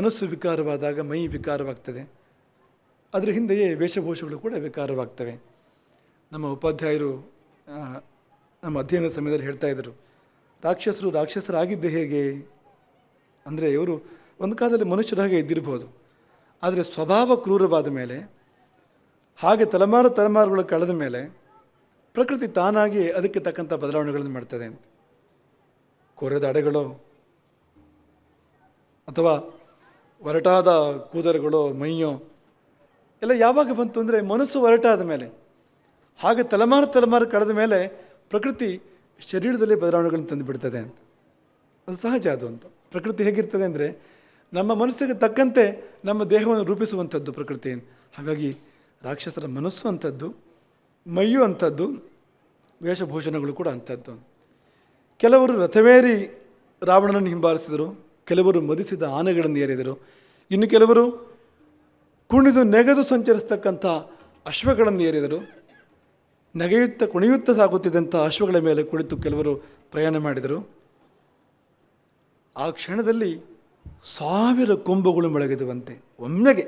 ಮನಸ್ಸು ವಿಕಾರವಾದಾಗ ಮೈ ವಿಕಾರವಾಗ್ತದೆ. ಅದರ ಹಿಂದೆಯೇ ವೇಷಭೂಷಗಳು ಕೂಡ ವಿಕಾರವಾಗ್ತವೆ. ನಮ್ಮ ಉಪಾಧ್ಯಾಯರು ನಮ್ಮ ಅಧ್ಯಯನ ಸಮಯದಲ್ಲಿ ಹೇಳ್ತಾ ಇದ್ದರು, ರಾಕ್ಷಸರಾಗಿದ್ದೆ ಹೇಗೆ ಅಂದರೆ, ಇವರು ಒಂದು ಕಾಲದಲ್ಲಿ ಮನುಷ್ಯರಾಗೆ ಇದ್ದಿರ್ಬೋದು, ಆದರೆ ಸ್ವಭಾವ ಕ್ರೂರವಾದ ಮೇಲೆ, ಹಾಗೆ ತಲೆಮಾರುಗಳು ಕಳೆದ ಮೇಲೆ ಪ್ರಕೃತಿ ತಾನಾಗಿ ಅದಕ್ಕೆ ತಕ್ಕಂಥ ಬದಲಾವಣೆಗಳನ್ನು ಮಾಡ್ತದೆ. ಕೊರೆದ ಅಡೆಗಳೋ ಅಥವಾ ಒರಟಾದ ಕೂದಲುಗಳೋ ಮೈಯೋ ಎಲ್ಲ ಯಾವಾಗ ಬಂತು ಅಂದರೆ ಮನಸ್ಸು ಒರಟಾದ ಮೇಲೆ, ಹಾಗೆ ತಲೆಮಾರು ಕಳೆದ ಮೇಲೆ ಪ್ರಕೃತಿ ಶರೀರದಲ್ಲಿ ಬದಲಾವಣೆಗಳನ್ನು ತಂದು ಬಿಡ್ತದೆ ಅಂತ. ಅದು ಸಹಜ. ಅದು ಅಂತ ಪ್ರಕೃತಿ ಹೇಗಿರ್ತದೆ ಅಂದರೆ, ನಮ್ಮ ಮನಸ್ಸಿಗೆ ತಕ್ಕಂತೆ ನಮ್ಮ ದೇಹವನ್ನು ರೂಪಿಸುವಂಥದ್ದು ಪ್ರಕೃತಿ. ಹಾಗಾಗಿ ರಾಕ್ಷಸರ ಮನಸ್ಸು ಅಂಥದ್ದು, ಮೈಯು ಅಂಥದ್ದು, ವೇಷಭೂಷಣಗಳು ಕೂಡ ಅಂಥದ್ದು. ಕೆಲವರು ರಥವೇರಿ ರಾವಣನನ್ನು ಹಿಂಬಾಲಿಸಿದರು, ಕೆಲವರು ಮದಿಸಿದ ಆನೆಗಳನ್ನು ಏರಿದರು, ಇನ್ನು ಕೆಲವರು ಕುಣಿದು ನೆಗೆದು ಸಂಚರಿಸ್ತಕ್ಕಂಥ ಅಶ್ವಗಳನ್ನು ಏರಿದರು. ಕುಣಿಯುತ್ತಾ ಸಾಗುತ್ತಿದ್ದಂಥ ಅಶ್ವಗಳ ಮೇಲೆ ಕುಳಿತು ಕೆಲವರು ಪ್ರಯಾಣ ಮಾಡಿದರು. ಆ ಕ್ಷಣದಲ್ಲಿ 1000 ಕೊಂಬುಗಳು ಮೊಳಗಿದುವಂತೆ ಒಮ್ಮೆಗೆ.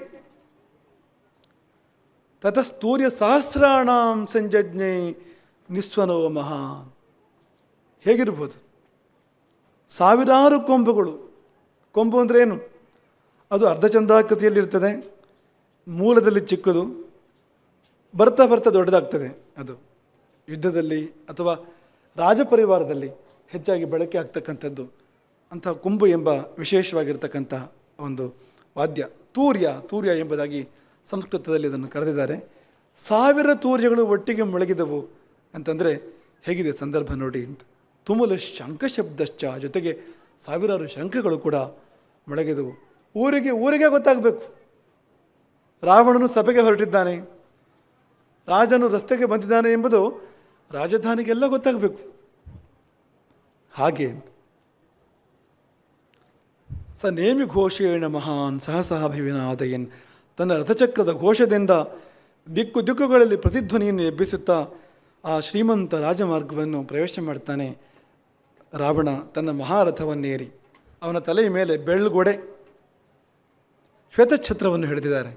ತತಸ್ತೂರ್ಯ ಸಹಸ್ರಾಣಾಂ ಸಂಜಜ್ಞೆ ನಿಸ್ವನೋ ಮಹಾ. ಹೇಗಿರ್ಬೋದು? 1000 ಕೊಂಬುಗಳು. ಕೊಂಬು ಅಂದರೆ ಏನು? ಅದು ಅರ್ಧಚಂದ್ರಾಕೃತಿಯಲ್ಲಿರ್ತದೆ, ಮೂಲದಲ್ಲಿ ಚಿಕ್ಕದು, ಬರ್ತಾ ದೊಡ್ಡದಾಗ್ತದೆ. ಅದು ಯುದ್ಧದಲ್ಲಿ ಅಥವಾ ರಾಜಪರಿವಾರದಲ್ಲಿ ಹೆಚ್ಚಾಗಿ ಬಳಕೆ ಆಗ್ತಕ್ಕಂಥದ್ದು. ಅಂಥ ಕೊಂಬು ಎಂಬ ವಿಶೇಷವಾಗಿರ್ತಕ್ಕಂಥ ಒಂದು ವಾದ್ಯ ತೂರ್ಯ ಎಂಬುದಾಗಿ ಸಂಸ್ಕೃತದಲ್ಲಿ ಅದನ್ನು ಕರೆದಿದ್ದಾರೆ. 1000 ತೂರ್ಯಗಳು ಒಟ್ಟಿಗೆ ಮೊಳಗಿದವು ಅಂತಂದರೆ ಹೇಗಿದೆ ಸಂದರ್ಭ ನೋಡಿ ಅಂತ. ತುಮುಲ ಶಂಖ ಶಬ್ದಶ್ಚ, ಜೊತೆಗೆ 1000 ಶಂಖಗಳು ಕೂಡ ಮೊಳಗಿದವು. ಊರಿಗೆ ಗೊತ್ತಾಗಬೇಕು, ರಾವಣನು ಸಭೆಗೆ ಹೊರಟಿದ್ದಾನೆ, ರಾಜನು ರಸ್ತೆಗೆ ಬಂದಿದ್ದಾನೆ ಎಂಬುದು ರಾಜಧಾನಿಗೆಲ್ಲ ಗೊತ್ತಾಗಬೇಕು. ಹಾಗೆ ಸ ನೇಮಿ ಘೋಷೇಣ ಮಹಾನ್ ಸಹಸಾಭಿವಿನಾದಯನ್, ತನ್ನ ರಥಚಕ್ರದ ಘೋಷದಿಂದ ದಿಕ್ಕುಗಳಲ್ಲಿ ಪ್ರತಿಧ್ವನಿಯನ್ನು ಎಬ್ಬಿಸುತ್ತಾ ಆ ಶ್ರೀಮಂತ ರಾಜಮಾರ್ಗವನ್ನು ಪ್ರವೇಶ ಮಾಡ್ತಾನೆ ರಾವಣ. ತನ್ನ ಮಹಾರಥವನ್ನೇರಿ ಅವನ ತಲೆಯ ಮೇಲೆ ಬೆಳ್ಗೊಡೆ ಶ್ವೇತಛತ್ರವನ್ನು ಹಿಡಿದಿದ್ದಾರೆ.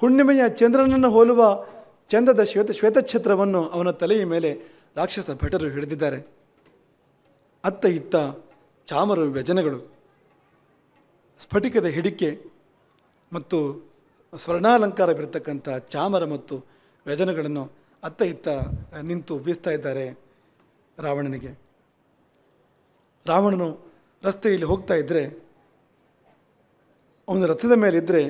ಹುಣ್ಣಿಮೆಯ ಚಂದ್ರನನ್ನು ಹೋಲುವ ಚಂದದ ಶ್ವೇತಛತ್ರವನ್ನು ಅವನ ತಲೆಯ ಮೇಲೆ ರಾಕ್ಷಸ ಭಟರು ಹಿಡಿದಿದ್ದಾರೆ. ಅತ್ತ ಇತ್ತ ಚಾಮರ ವ್ಯಜನಗಳು, ಸ್ಫಟಿಕದ ಹಿಡಿಕೆ ಮತ್ತು ಸ್ವರ್ಣಾಲಂಕಾರವಿರತಕ್ಕಂಥ ಚಾಮರ ಮತ್ತು ವ್ಯಜನಗಳನ್ನು ಅತ್ತ ಇತ್ತ ನಿಂತು ಬೀಸ್ತಾ ಇದ್ದಾರೆ ರಾವಣನಿಗೆ. ರಾವಣನು ರಸ್ತೆಯಲ್ಲಿ ಹೋಗ್ತಾ ಇದ್ದರೆ, ಅವನ ರಥದ ಮೇಲಿದ್ದರೆ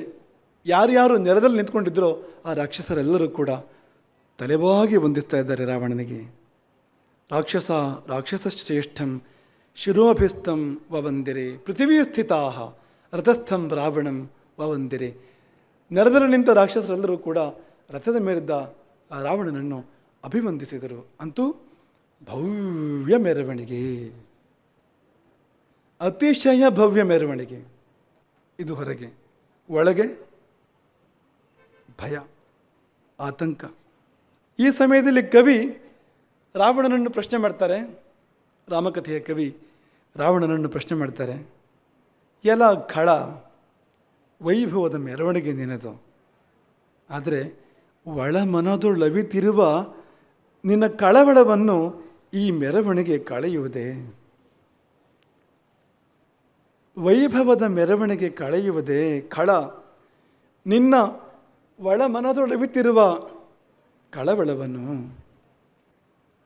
ಯಾರ್ಯಾರು ನೆಲದಲ್ಲಿ ನಿಂತ್ಕೊಂಡಿದ್ದರೋ ಆ ರಾಕ್ಷಸರೆಲ್ಲರೂ ಕೂಡ ತಲೆಬಾಗಿ ವಂದಿಸ್ತಾ ಇದ್ದಾರೆ ರಾವಣನಿಗೆ. ರಾಕ್ಷಸಶ್ರೇಷ್ಠಂ ಶಿರೋಭಿಸ್ತಂ ವವಂದಿರೆ ಪೃಥಿವೀ ಸ್ಥಿತಾ ರಥಸ್ಥಂ ರಾವಣಂ ವವಂದಿರೆ. ನೆಲದಲ್ಲಿ ನಿಂತ ರಾಕ್ಷಸರೆಲ್ಲರೂ ಕೂಡ ರಥದ ಮೇಲಿದ್ದ ಆ ರಾವಣನನ್ನು ಅಭಿವಂದಿಸಿದರು. ಅಂತೂ ಭವ್ಯ ಮೆರವಣಿಗೆ, ಅತಿಶಯ ಭವ್ಯ ಮೆರವಣಿಗೆ. ಇದು ಹೊರಗೆ. ಒಳಗೆ ಭಯ, ಆತಂಕ. ಈ ಸಮಯದಲ್ಲಿ ಕವಿ ರಾವಣನನ್ನು ಪ್ರಶ್ನೆ ಮಾಡ್ತಾರೆ. ರಾಮಕಥೆಯ ಕವಿ ರಾವಣನನ್ನು ಪ್ರಶ್ನೆ ಮಾಡ್ತಾರೆ, ಎಲ್ಲ ಖಳ ವೈಭವದ ಮೆರವಣಿಗೆ ನಿನ್ನದು, ಆದರೆ ಒಳಮನದೊಳವಿತಿರುವ ನಿನ್ನ ಕಳವಳವನ್ನು ಈ ಮೆರವಣಿಗೆ ಕಳೆಯುವುದೇ? ವೈಭವದ ಮೆರವಣಿಗೆ ಕಳೆಯುವುದೇ ಖಳ? ನಿನ್ನ ಒಳಮನದೊಳವಿತಿರುವ ಕಳವಳವನ್ನು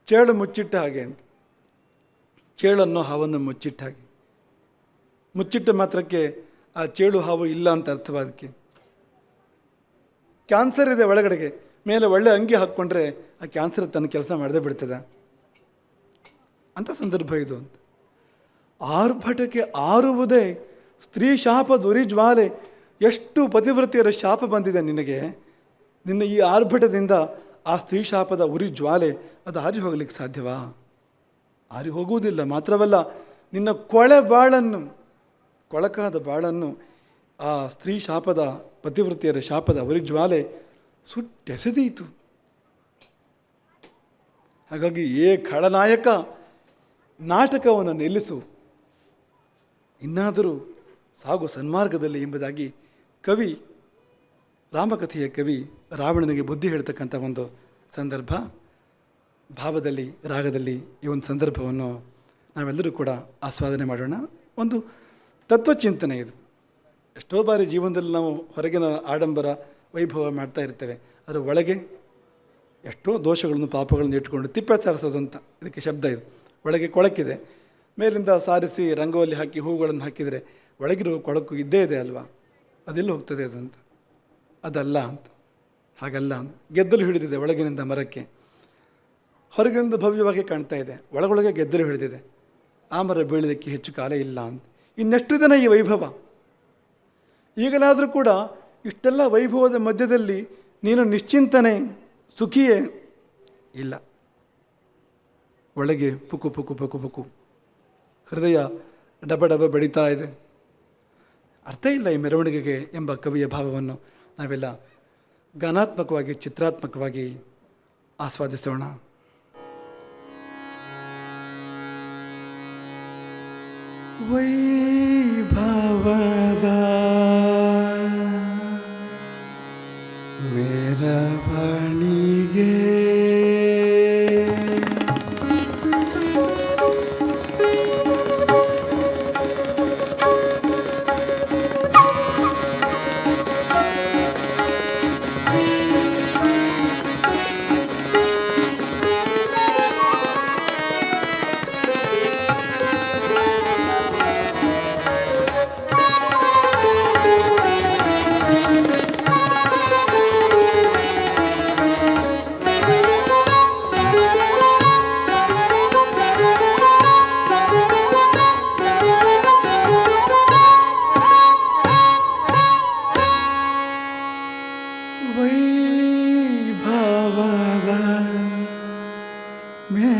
ಚೇಳು ಮುಚ್ಚಿಟ್ಟ ಹಾಗೆ ಅಂತ. ಚೇಳನ್ನು ಹಾವನ್ನು ಮುಚ್ಚಿಟ್ಟ ಹಾಗೆ. ಮುಚ್ಚಿಟ್ಟ ಮಾತ್ರಕ್ಕೆ ಆ ಚೇಳು ಹಾವು ಇಲ್ಲ ಅಂತ ಅರ್ಥವಾದಕ್ಕೆ. ಕ್ಯಾನ್ಸರ್ ಇದೆ ಒಳಗಡೆಗೆ, ಮೇಲೆ ಒಳ್ಳೆ ಅಂಗಿ ಹಾಕ್ಕೊಂಡ್ರೆ ಆ ಕ್ಯಾನ್ಸರ್ ತನ್ನ ಕೆಲಸ ಮಾಡದೆ ಬಿಡ್ತದೆ ಅಂಥ ಸಂದರ್ಭ ಇದು ಅಂತ. ಆರ್ಭಟಕ್ಕೆ ಆರುವುದೇ ಸ್ತ್ರೀ ಶಾಪ ದುರಿಜ್ವಾಲೆ. ಎಷ್ಟು ಪತಿವ್ರತಿಯರ ಶಾಪ ಬಂದಿದೆ ನಿನಗೆ. ನಿನ್ನ ಈ ಆರ್ಭಟದಿಂದ ಆ ಸ್ತ್ರೀ ಶಾಪದ ಉರಿ ಜ್ವಾಲೆ ಅದು ಆರಿ ಹೋಗಲಿಕ್ಕೆ ಸಾಧ್ಯವಾ? ಆರಿ ಹೋಗುವುದಿಲ್ಲ. ಮಾತ್ರವಲ್ಲ, ನಿನ್ನ ಕೊಳಕಾದ ಬಾಳನ್ನು ಆ ಸ್ತ್ರೀ ಶಾಪದ ಪತಿವೃತ್ತಿಯರ ಶಾಪದ ಉರಿ ಜ್ವಾಲೆ ಸುಟ್ಟೆಸೆದೀತು. ಹಾಗಾಗಿ ಖಳನಾಯಕ, ನಾಟಕವನ್ನು ನಿಲ್ಲಿಸು. ಇನ್ನಾದರೂ ಸಾಗು ಸನ್ಮಾರ್ಗದಲ್ಲಿ ಎಂಬುದಾಗಿ ಕವಿ, ರಾಮಕಥೆಯ ಕವಿ ರಾವಣನಿಗೆ ಬುದ್ಧಿ ಹೇಳ್ತಕ್ಕಂಥ ಒಂದು ಸಂದರ್ಭ. ಭಾವದಲ್ಲಿ, ರಾಗದಲ್ಲಿ ಈ ಒಂದು ಸಂದರ್ಭವನ್ನು ನಾವೆಲ್ಲರೂ ಕೂಡ ಆಸ್ವಾದನೆ ಮಾಡೋಣ. ಒಂದು ತತ್ವಚಿಂತನೆ ಇದು. ಎಷ್ಟೋ ಬಾರಿ ಜೀವನದಲ್ಲಿ ನಾವು ಹೊರಗಿನ ಆಡಂಬರ ವೈಭವ ಮಾಡ್ತಾ ಇರ್ತೇವೆ, ಅದರ ಒಳಗೆ ಎಷ್ಟೋ ದೋಷಗಳನ್ನು ಪಾಪಗಳನ್ನು ಇಟ್ಕೊಂಡು ತಿಪ್ಪೆ ಸಾರಿಸೋದು ಅಂತ ಇದಕ್ಕೆ ಶಬ್ದ. ಇದು ಒಳಗೆ ಕೊಳಕಿದೆ, ಮೇಲಿಂದ ಸಾರಿಸಿ ರಂಗೋಲಿ ಹಾಕಿ ಹೂಗಳನ್ನು ಹಾಕಿದರೆ ಒಳಗಿರುವ ಕೊಳಕು ಇದ್ದೇ ಇದೆ ಅಲ್ವಾ, ಅದೆಲ್ಲ ಹೋಗ್ತದೆ ಅದಂತ. ಅದಲ್ಲ ಅಂತ, ಹಾಗಲ್ಲ ಅಂತ. ಗೆದ್ದಲು ಹಿಡಿದಿದೆ ಒಳಗಿನಿಂದ ಮರಕ್ಕೆ, ಹೊರಗಿನಿಂದ ಭವ್ಯವಾಗಿ ಕಾಣ್ತಾ ಇದೆ, ಒಳಗೊಳಗೆ ಗೆದ್ದಲು ಹಿಡಿದಿದೆ, ಆ ಮರ ಬೀಳಲಿಕ್ಕೆ ಹೆಚ್ಚು ಕಾಲ ಇಲ್ಲ ಅಂತ. ಇನ್ನೆಷ್ಟು ದಿನ ಈ ವೈಭವ? ಈಗಲಾದರೂ ಕೂಡ ಇಷ್ಟೆಲ್ಲ ವೈಭವದ ಮಧ್ಯದಲ್ಲಿ ನೀನು ನಿಶ್ಚಿಂತನೆ, ಸುಖಿಯೇ ಇಲ್ಲ. ಒಳಗೆ ಪುಕು ಪುಕು ಪುಕು ಪುಕು, ಹೃದಯ ಡಬ ಡಬ ಬಡಿತಾ ಇದೆ. ಅರ್ಥ ಇಲ್ಲ ಈ ಮೆರವಣಿಗೆಗೆ ಎಂಬ ಕವಿಯ ಭಾವವನ್ನು ನಾವೆಲ್ಲ ಗಾನಾತ್ಮಕವಾಗಿ, ಚಿತ್ರಾತ್ಮಕವಾಗಿ ಆಸ್ವಾದಿಸೋಣ. ವೈಭವದ ಮೆರವಣಿಗೆ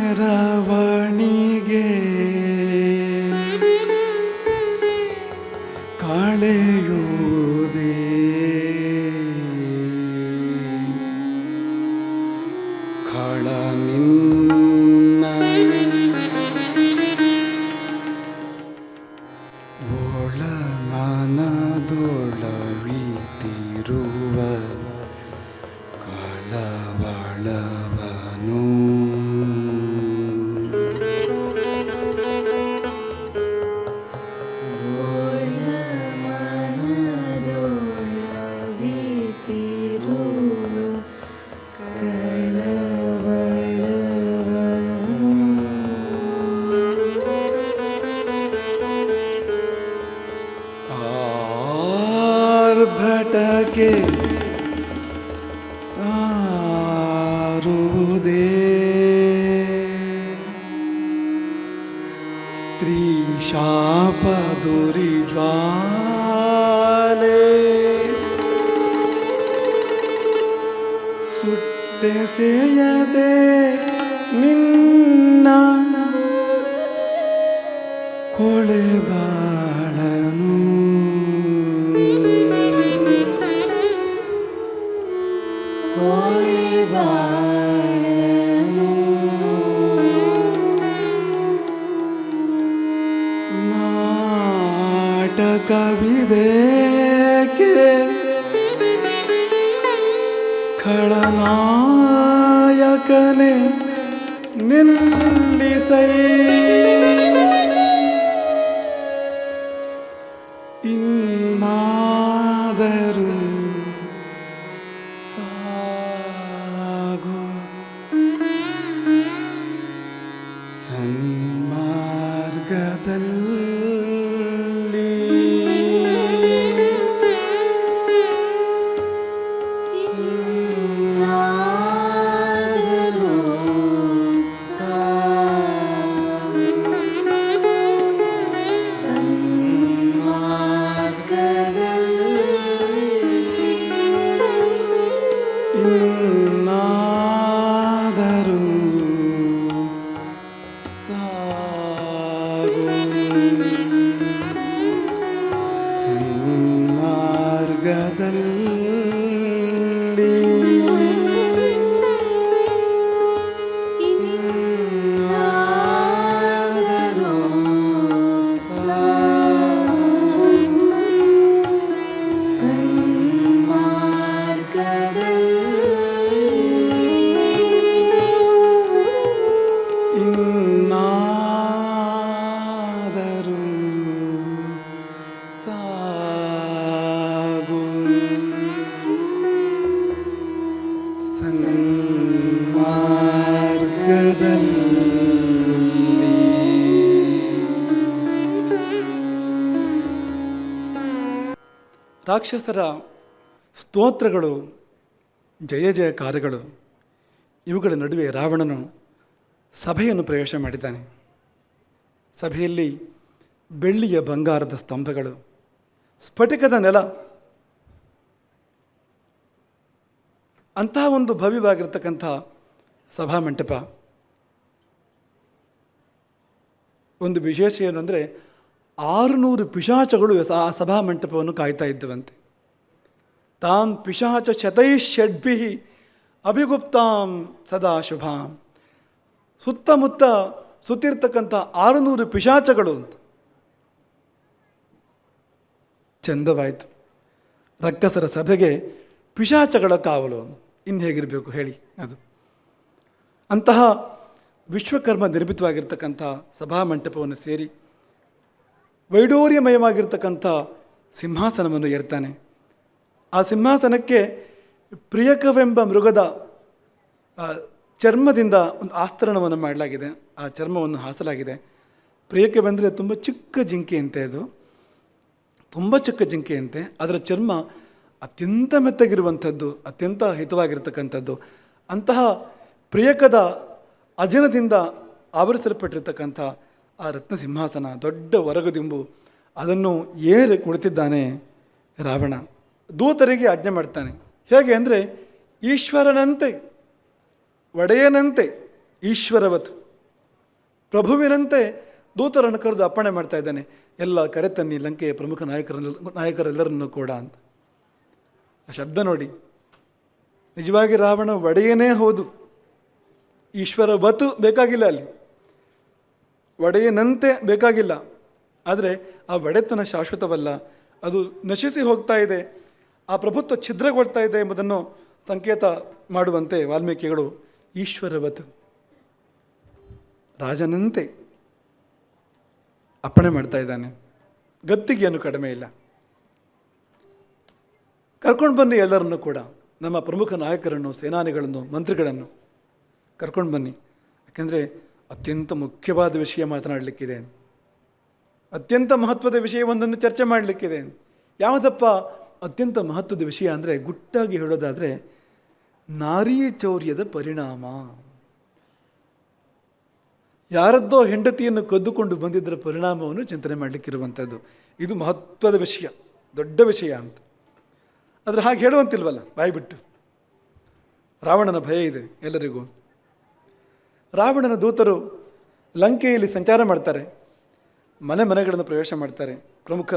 ಮೆರವಣಿಗೆ ಕಾಳೆಯುವುದೇ ಕಾಳ ನಿನ್ನ ಒಳ ಮನದೊಳವಿತಿರುವ ಕಾಳವಳವನು ಭಟಕೆ ಆರುವುದೇ ಸ್ತ್ರೀ ಶಾಪ ದುರಿ ಜ್ವಾಲೆ ಸುಟ್ಟೆಸೆಯದೆ ನಿನ್ನ ಕೊಳೆ ಬಾಳನು ನಾಟಕವಿದೇಕೆ ಖಳನಾಯಕನೇ ನಿಲ್ಲಿಸೈ ಇನ್ನಾದರೂ ಸಾಗು ಸನ್ಮಾರ್ಗದಲ್ಲಿ ಇನ್ನಾದರೂ ಸಾಗು ಇನ್ನಾದರೂ ಸಾಗು ಸನ್ಮಾರ್ಗದಲ್ಲಿ. ರಾಕ್ಷಸರ ಸ್ತೋತ್ರಗಳು, ಜಯ ಜಯಕಾರಗಳು, ಇವುಗಳ ನಡುವೆ ರಾವಣನು ಸಭೆಯನ್ನು ಪ್ರವೇಶ ಮಾಡಿದ್ದಾನೆ. ಸಭೆಯಲ್ಲಿ ಬೆಳ್ಳಿಯ ಬಂಗಾರದ ಸ್ತಂಭಗಳು, ಸ್ಫಟಿಕದ ನೆಲ, ಅಂತಹ ಒಂದು ಭವ್ಯವಾಗಿರ್ತಕ್ಕಂಥ ಸಭಾಮಂಟಪ. ಒಂದು ವಿಶೇಷ ಏನು ಅಂದರೆ 600 ಪಿಶಾಚಗಳು ಆ ಸಭಾಮಂಟಪವನ್ನು ಕಾಯ್ತಾ ಇದ್ದುವಂತೆ. ತಾಂ ಪಿಶಾಚ ಶತೈಷಡ್ಭಿ ಅಭಿಗುಪ್ತಾಂ ಸದಾ ಶುಭಾಂ. ಸುತ್ತಮುತ್ತ ಸುತ್ತಿರ್ತಕ್ಕಂಥ 600 ಪಿಶಾಚಗಳು ಅಂತ. ಚಂದವಾಯಿತು. ರಕ್ಕಸರ ಸಭೆಗೆ ಪಿಶಾಚಗಳ ಕಾವಲು ಇನ್ನು ಹೇಗಿರಬೇಕು ಹೇಳಿ. ಅದು ಅಂತಹ ವಿಶ್ವಕರ್ಮ ನಿರ್ಮಿತವಾಗಿರ್ತಕ್ಕಂಥ ಸಭಾಮಂಟಪವನ್ನು ಸೇರಿ ವೈಡೂರ್ಯಮಯವಾಗಿರ್ತಕ್ಕಂಥ ಸಿಂಹಾಸನವನ್ನು ಏರ್ತಾನೆ. ಆ ಸಿಂಹಾಸನಕ್ಕೆ ಪ್ರಿಯಕವೆಂಬ ಮೃಗದ ಚರ್ಮದಿಂದ ಒಂದು ಆಸ್ತರಣವನ್ನು ಮಾಡಲಾಗಿದೆ. ಆ ಚರ್ಮವನ್ನು ಹಾಸಲಾಗಿದೆ. ಪ್ರಿಯಕವೆಂದರೆ ತುಂಬ ಚಿಕ್ಕ ಜಿಂಕೆಯಂತೆ, ಅದು ತುಂಬ ಚಿಕ್ಕ ಜಿಂಕೆಯಂತೆ. ಅದರ ಚರ್ಮ ಅತ್ಯಂತ ಮೆತ್ತಗಿರುವಂಥದ್ದು, ಅತ್ಯಂತ ಹಿತವಾಗಿರ್ತಕ್ಕಂಥದ್ದು. ಅಂತಹ ಪ್ರಿಯಕದ ಅಜನದಿಂದ ಆವರಿಸಲ್ಪಟ್ಟಿರ್ತಕ್ಕಂಥ ಆ ರತ್ನ ಸಿಂಹಾಸನ, ದೊಡ್ಡ ಹೊರಗದಿಂಬು, ಅದನ್ನು ಏರಿ ಕುಳಿತಿದ್ದಾನೆ ರಾವಣ. ದೂತರಿಗೆ ಆಜ್ಞೆ ಮಾಡ್ತಾನೆ. ಹೇಗೆ ಅಂದರೆ ಈಶ್ವರನಂತೆ, ಒಡೆಯನಂತೆ, ಈಶ್ವರವತ್ ಪ್ರಭುವಿನಂತೆ ದೂತರನ್ನು ಕರೆದು ಅಪ್ಪಣೆ ಮಾಡ್ತಾ ಇದ್ದಾನೆ. ಎಲ್ಲ ಕರೆತನ್ನಿ ಲಂಕೆಯ ಪ್ರಮುಖ ನಾಯಕರೆಲ್ಲರನ್ನು ಕೂಡ ಅಂತ. ಆ ಶಬ್ದ ನೋಡಿ, ನಿಜವಾಗಿ ರಾವಣ ಒಡೆಯನೇ ಹೌದು. ಈಶ್ವರವತ್ ಬೇಕಾಗಿಲ್ಲ, ಅಲ್ಲಿ ಒಡೆಯನಂತೆ ಬೇಕಾಗಿಲ್ಲ. ಆದರೆ ಆ ಒಡೆತನ ಶಾಶ್ವತವಲ್ಲ, ಅದು ನಶಿಸಿ ಹೋಗ್ತಾ ಇದೆ, ಆ ಪ್ರಭುತ್ವ ಛಿದ್ರಗೊಳ್ತಾ ಇದೆ ಎಂಬುದನ್ನು ಸಂಕೇತ ಮಾಡುವಂತೆ ವಾಲ್ಮೀಕಿಗಳು ಈಶ್ವರವತ್ ರಾಜನಂತೆ ಅಪ್ಪಣೆ ಮಾಡ್ತಾ ಇದ್ದಾನೆ. ಗತ್ತಿಗೆಯನ್ನು ಕಡಿಮೆ ಇಲ್ಲ. ಕರ್ಕೊಂಡು ಬನ್ನಿ ಎಲ್ಲರನ್ನು ಕೂಡ, ನಮ್ಮ ಪ್ರಮುಖ ನಾಯಕರನ್ನು, ಸೇನಾನಿಗಳನ್ನು, ಮಂತ್ರಿಗಳನ್ನು ಕರ್ಕೊಂಡು ಬನ್ನಿ. ಯಾಕೆಂದರೆ ಅತ್ಯಂತ ಮುಖ್ಯವಾದ ವಿಷಯ ಮಾತನಾಡಲಿಕ್ಕಿದೆ, ಅತ್ಯಂತ ಮಹತ್ವದ ವಿಷಯವೊಂದನ್ನು ಚರ್ಚೆ ಮಾಡಲಿಕ್ಕಿದೆ. ಯಾವುದಪ್ಪ ಅತ್ಯಂತ ಮಹತ್ವದ ವಿಷಯ ಅಂದರೆ, ಗುಟ್ಟಾಗಿ ಹೇಳೋದಾದರೆ ನಾರೀ ಚೌರ್ಯದ ಪರಿಣಾಮ. ಯಾರದ್ದೋ ಹೆಂಡತಿಯನ್ನು ಕದ್ದುಕೊಂಡು ಬಂದಿದ್ದರ ಪರಿಣಾಮವನ್ನು ಚಿಂತನೆ ಮಾಡಲಿಕ್ಕಿರುವಂಥದ್ದು. ಇದು ಮಹತ್ವದ ವಿಷಯ, ದೊಡ್ಡ ವಿಷಯ ಅಂತ. ಆದರೆ ಹಾಗೆ ಹೇಳುವಂತಿಲ್ವಲ್ಲ ಬಾಯ್ಬಿಟ್ಟು. ರಾವಣನ ಭಯ ಇದೆ ಎಲ್ಲರಿಗೂ. ರಾವಣನ ದೂತರು ಲಂಕೆಯಲ್ಲಿ ಸಂಚಾರ ಮಾಡ್ತಾರೆ, ಮನೆಗಳನ್ನು ಪ್ರವೇಶ ಮಾಡ್ತಾರೆ, ಪ್ರಮುಖ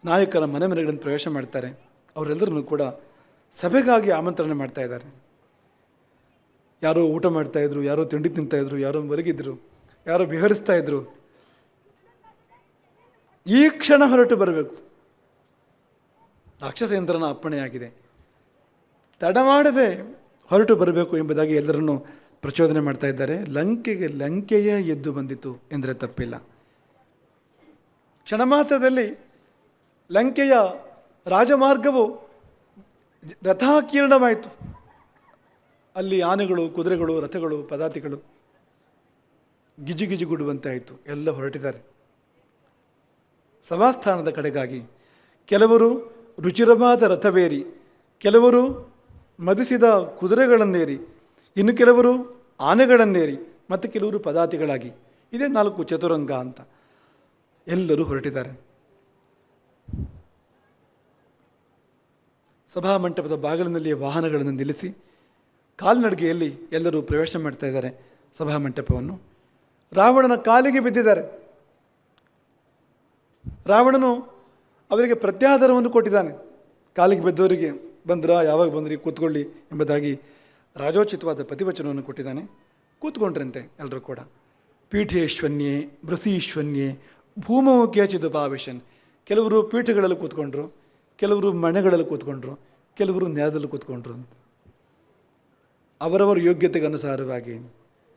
ನಾಯಕರ ಮನೆಗಳನ್ನು ಪ್ರವೇಶ ಮಾಡ್ತಾರೆ. ಅವರೆಲ್ಲರನ್ನೂ ಕೂಡ ಸಭೆಗಾಗಿ ಆಮಂತ್ರಣ ಮಾಡ್ತಾ ಇದ್ದಾರೆ. ಯಾರೋ ಊಟ ಮಾಡ್ತಾಯಿದ್ರು, ಯಾರೋ ತಿಂಡಿ ತಿಂತಾಯಿದ್ರು, ಯಾರೋ ಮಲಗಿದ್ರು, ಯಾರೋ ವಿಹರಿಸ್ತಾ ಇದ್ರು. ಈ ಕ್ಷಣ ಹೊರಟು ಬರಬೇಕು, ರಾಕ್ಷಸೇಂದ್ರನ ಅಪ್ಪಣೆಯಾಗಿದೆ, ತಡ ಮಾಡದೆ ಹೊರಟು ಬರಬೇಕು ಎಂಬುದಾಗಿ ಎಲ್ಲರನ್ನೂ ಪ್ರಚೋದನೆ ಮಾಡ್ತಾ ಇದ್ದಾರೆ. ಲಂಕೆಯ ಎದ್ದು ಬಂದಿತು ಎಂದರೆ ತಪ್ಪಿಲ್ಲ. ಕ್ಷಣ ಮಾತ್ರದಲ್ಲಿ ಲಂಕೆಯ ರಾಜಮಾರ್ಗವು ರಥಾಕೀರ್ಣವಾಯಿತು. ಅಲ್ಲಿ ಆನೆಗಳು, ಕುದುರೆಗಳು, ರಥಗಳು, ಪದಾತಿಗಳು ಗಿಜಿಗಿಜಿಗುಡುವಂತೆ ಆಯಿತು. ಎಲ್ಲ ಹೊರಟಿದ್ದಾರೆ ಸಭಾಸ್ಥಾನದ ಕಡೆಗಾಗಿ. ಕೆಲವರು ರುಚಿರವಾದ ರಥವೇರಿ, ಕೆಲವರು ಮದಿಸಿದ ಕುದುರೆಗಳನ್ನೇರಿ, ಇನ್ನು ಕೆಲವರು ಆನೆಗಳನ್ನೇರಿ, ಮತ್ತು ಕೆಲವರು ಪದಾತಿಗಳಾಗಿ. ಇದೇ 4 ಚತುರಂಗ ಅಂತ. ಎಲ್ಲರೂ ಹೊರಟಿದ್ದಾರೆ. ಸಭಾಮಂಟಪದ ಬಾಗಿಲಿನಲ್ಲಿ ವಾಹನಗಳನ್ನು ನಿಲ್ಲಿಸಿ ಕಾಲ್ನಡಿಗೆಯಲ್ಲಿ ಎಲ್ಲರೂ ಪ್ರವೇಶ ಮಾಡ್ತಾ ಇದ್ದಾರೆ ಸಭಾಮಂಟಪವನ್ನು. ರಾವಣನ ಕಾಲಿಗೆ ಬಿದ್ದಿದ್ದಾರೆ. ರಾವಣನು ಅವರಿಗೆ ಪ್ರತ್ಯಾಧಾರವನ್ನು ಕೊಟ್ಟಿದ್ದಾನೆ. ಕಾಲಿಗೆ ಬಿದ್ದವರಿಗೆ ಬಂದ್ರ, ಯಾವಾಗ ಬಂದ್ರಿ, ಕೂತ್ಕೊಳ್ಳಿ ಎಂಬುದಾಗಿ ರಾಜೋಚಿತವಾದ ಪ್ರತಿವಚನವನ್ನು ಕೊಟ್ಟಿದ್ದಾನೆ. ಕೂತ್ಕೊಂಡ್ರಂತೆ ಎಲ್ಲರೂ ಕೂಡ. ಪೀಠೇಶ್ವನ್ಯೇ ಬೃಸೀಶ್ವನ್ಯೇ ಭೂಮೌ ಕೇಚಿದುಪಾವೇಶನ್. ಕೆಲವರು ಪೀಠಗಳಲ್ಲಿ ಕೂತ್ಕೊಂಡ್ರು, ಕೆಲವರು ಮನೆಗಳಲ್ಲಿ ಕೂತ್ಕೊಂಡ್ರು, ಕೆಲವರು ನೆಲದಲ್ಲಿ ಕೂತ್ಕೊಂಡ್ರು ಅಂತ. ಅವರವರ ಯೋಗ್ಯತೆಗೆ ಅನುಸಾರವಾಗಿ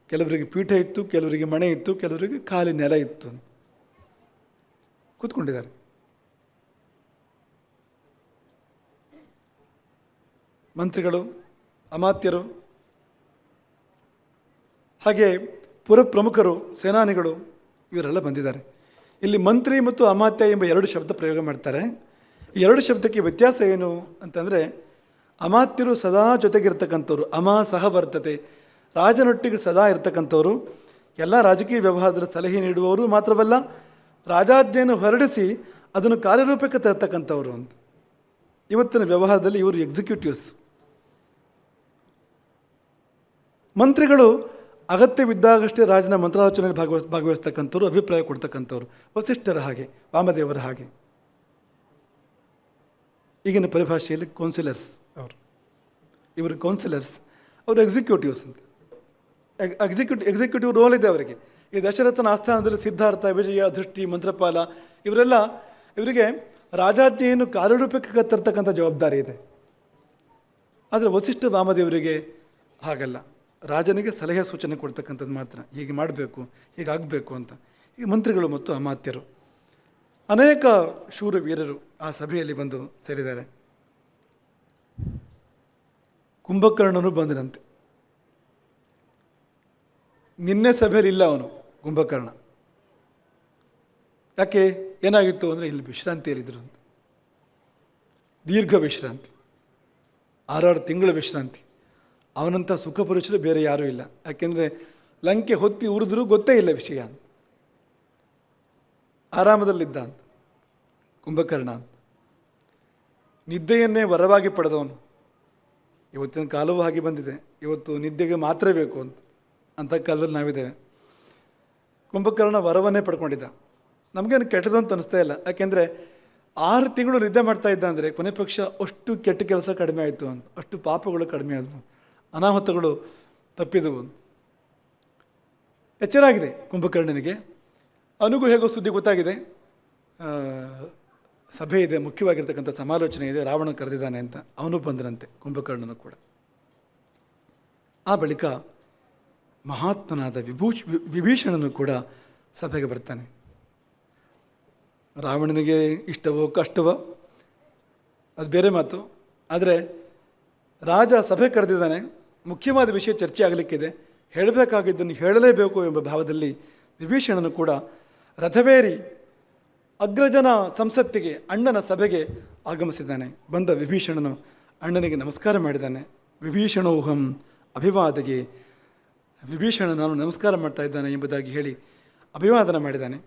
ಕೆಲವರಿಗೆ ಪೀಠ ಇತ್ತು, ಕೆಲವರಿಗೆ ಮಣೆ ಇತ್ತು, ಕೆಲವರಿಗೆ ಖಾಲಿ ನೆಲ ಇತ್ತು. ಕೂತ್ಕೊಂಡಿದ್ದಾರೆ. ಮಂತ್ರಿಗಳು, ಅಮಾತ್ಯರು, ಹಾಗೆ ಪುರಪ್ರಮುಖರು, ಸೇನಾನಿಗಳು ಇವರೆಲ್ಲ ಬಂದಿದ್ದಾರೆ. ಇಲ್ಲಿ ಮಂತ್ರಿ ಮತ್ತು ಅಮಾತ್ಯ ಎಂಬ ಎರಡು ಶಬ್ದ ಪ್ರಯೋಗ ಮಾಡ್ತಾರೆ. ಈ ಎರಡು ಶಬ್ದಕ್ಕೆ ವ್ಯತ್ಯಾಸ ಏನು ಅಂತಂದರೆ, ಅಮಾತ್ಯರು ಸದಾ ಜೊತೆಗಿರ್ತಕ್ಕಂಥವ್ರು, ಸಹ ಬರ್ತತೆ, ರಾಜನೊಟ್ಟಿಗೆ ಸದಾ ಇರ್ತಕ್ಕಂಥವ್ರು, ಎಲ್ಲ ರಾಜಕೀಯ ವ್ಯವಹಾರದಲ್ಲಿ ಸಲಹೆ ನೀಡುವವರು ಮಾತ್ರವಲ್ಲ, ರಾಜಾಜ್ಞೆಯನ್ನು ಹೊರಡಿಸಿ ಅದನ್ನು ಕಾರ್ಯರೂಪಕ್ಕೆ ತರ್ತಕ್ಕಂಥವ್ರು ಅಂತ. ಇವತ್ತಿನ ವ್ಯವಹಾರದಲ್ಲಿ ಇವರು ಎಕ್ಸಿಕ್ಯೂಟಿವ್ಸ್. ಮಂತ್ರಿಗಳು ಅಗತ್ಯವಿದ್ದಾಗಷ್ಟೇ ರಾಜನ ಮಂತ್ರಾಲೋಚನೆಯಲ್ಲಿ ಭಾಗವಹಿಸ್ತಕ್ಕಂಥವ್ರು, ಅಭಿಪ್ರಾಯ ಕೊಡ್ತಕ್ಕಂಥವ್ರು, ವಸಿಷ್ಠರ ಹಾಗೆ, ವಾಮದೇವರ ಹಾಗೆ. ಈಗಿನ ಪರಿಭಾಷೆಯಲ್ಲಿ ಕೌನ್ಸಿಲರ್ಸ್ ಅವರು. ಇವರು ಕೌನ್ಸಿಲರ್ಸ್, ಅವರು ಎಕ್ಸಿಕ್ಯೂಟಿವ್ಸ್ ಅಂತ. ಎಕ್ಸಿಕ್ಯೂಟಿವ್ ರೋಲ್ ಇದೆ ಅವರಿಗೆ. ಈ ದಶರಥನ ಆಸ್ಥಾನದಲ್ಲಿ ಸಿದ್ಧಾರ್ಥ, ವಿಜಯ, ದೃಷ್ಟಿ, ಮಂತ್ರಪಾಲ ಇವರಿಗೆ ರಾಜಾಜ್ಞೆಯನ್ನು ಕಾರ್ಯರೂಪಕ್ಕೆ ತರ್ತಕ್ಕಂಥ ಜವಾಬ್ದಾರಿ ಇದೆ. ಆದರೆ ವಸಿಷ್ಠ ವಾಮದೇವರಿಗೆ ಹಾಗಲ್ಲ, ರಾಜನಿಗೆ ಸಲಹೆ ಸೂಚನೆ ಕೊಡ್ತಕ್ಕಂಥದ್ದು ಮಾತ್ರ, ಹೀಗೆ ಮಾಡಬೇಕು, ಹೀಗಾಗಬೇಕು ಅಂತ. ಈ ಮಂತ್ರಿಗಳು ಮತ್ತು ಅಮಾತ್ಯರು, ಅನೇಕ ಶೂರ ವೀರರು ಆ ಸಭೆಯಲ್ಲಿ ಬಂದು ಸೇರಿದ್ದಾರೆ. ಕುಂಭಕರ್ಣನು ಬಂದನಂತೆ. ನಿನ್ನೆ ಸಭೆಯಲ್ಲಿ ಇಲ್ಲ ಅವನು, ಕುಂಭಕರ್ಣ. ಯಾಕೆ, ಏನಾಗಿತ್ತು ಅಂದರೆ ಇಲ್ಲಿ ವಿಶ್ರಾಂತಿಯಲ್ಲಿದ್ದರು ಅಂತ. ದೀರ್ಘ ವಿಶ್ರಾಂತಿ, 6 ತಿಂಗಳ ವಿಶ್ರಾಂತಿ. ಅವನಂಥ ಸುಖ ಪುರುಷರು ಬೇರೆ ಯಾರೂ ಇಲ್ಲ. ಯಾಕೆಂದರೆ ಲಂಕೆ ಹೊತ್ತಿ ಉರಿದ್ರೂ ಗೊತ್ತೇ ಇಲ್ಲ ವಿಷಯ ಅಂತ. ಆರಾಮದಲ್ಲಿದ್ದ ಅಂತ ಕುಂಭಕರ್ಣ ಅಂತ. ನಿದ್ದೆಯನ್ನೇ ವರವಾಗಿ ಪಡೆದವನು. ಇವತ್ತಿನ ಕಾಲವೂ ಹಾಗೆ ಬಂದಿದೆ. ಇವತ್ತು ನಿದ್ದೆಗೆ ಮಾತ್ರ ಬೇಕು ಅಂಥ ಕಾಲದಲ್ಲಿ ನಾವಿದ್ದೇವೆ. ಕುಂಭಕರ್ಣ ವರವನ್ನೇ ಪಡ್ಕೊಂಡಿದ್ದ. ನಮಗೇನು ಕೆಟ್ಟದ್ದು ಅಂತ ಅನಿಸ್ತಾ ಇಲ್ಲ. ಯಾಕೆಂದರೆ 6 ತಿಂಗಳು ನಿದ್ದೆ ಮಾಡ್ತಾ ಇದ್ದ ಅಂದರೆ ಕೊನೆ ಪಕ್ಷ ಅಷ್ಟು ಕೆಟ್ಟ ಕೆಲಸ ಕಡಿಮೆ ಆಯಿತು ಅಂತ, ಅಷ್ಟು ಪಾಪಗಳು ಕಡಿಮೆ ಆದವು, ಅನಾಹುತಗಳು ತಪ್ಪಿದವು. ಎಚ್ಚರ ಆಗಿದೆ ಕುಂಭಕರ್ಣನಿಗೆ. ಅವನಿಗೂ ಹೇಗೋ ಸುದ್ದಿ ಗೊತ್ತಾಗಿದೆ, ಸಭೆ ಇದೆ, ಮುಖ್ಯವಾಗಿರ್ತಕ್ಕಂಥ ಸಮಾಲೋಚನೆ ಇದೆ, ರಾವಣ ಕರೆದಿದ್ದಾನೆ ಅಂತ. ಅವನು ಬಂದರಂತೆ, ಕುಂಭಕರ್ಣನು ಕೂಡ. ಆ ಬಳಿಕ ಮಹಾತ್ಮನಾದ ವಿಭೀಷಣನು ಕೂಡ ಸಭೆಗೆ ಬರ್ತಾನೆ. ರಾವಣನಿಗೆ ಇಷ್ಟವೋ ಕಷ್ಟವೋ ಅದು ಬೇರೆ ಮಾತು. ಆದರೆ ರಾಜ ಸಭೆ ಕರೆದಿದ್ದಾನೆ, ಮುಖ್ಯವಾದ ವಿಷಯ ಚರ್ಚೆ ಆಗಲಿಕ್ಕಿದೆ, ಹೇಳಬೇಕಾಗಿದ್ದನ್ನು ಹೇಳಲೇಬೇಕು ಎಂಬ ಭಾವದಲ್ಲಿ ವಿಭೀಷಣನು ಕೂಡ ರಥವೇರಿ ಅಗ್ರಜನ ಸಂಸತ್ತಿಗೆ, ಅಣ್ಣನ ಸಭೆಗೆ ಆಗಮಿಸಿದ್ದಾನೆ. ಬಂದ ವಿಭೀಷಣನು ಅಣ್ಣನಿಗೆ ನಮಸ್ಕಾರ ಮಾಡಿದ್ದಾನೆ. ವಿಭೀಷಣೋಹಂ ಅಭಿವಾದಗೆ, ವಿಭೀಷಣ ನಾನು ನಮಸ್ಕಾರ ಮಾಡ್ತಾ ಇದ್ದಾನೆ ಎಂಬುದಾಗಿ ಹೇಳಿ ಅಭಿವಾದನ ಮಾಡಿದ್ದಾನೆ.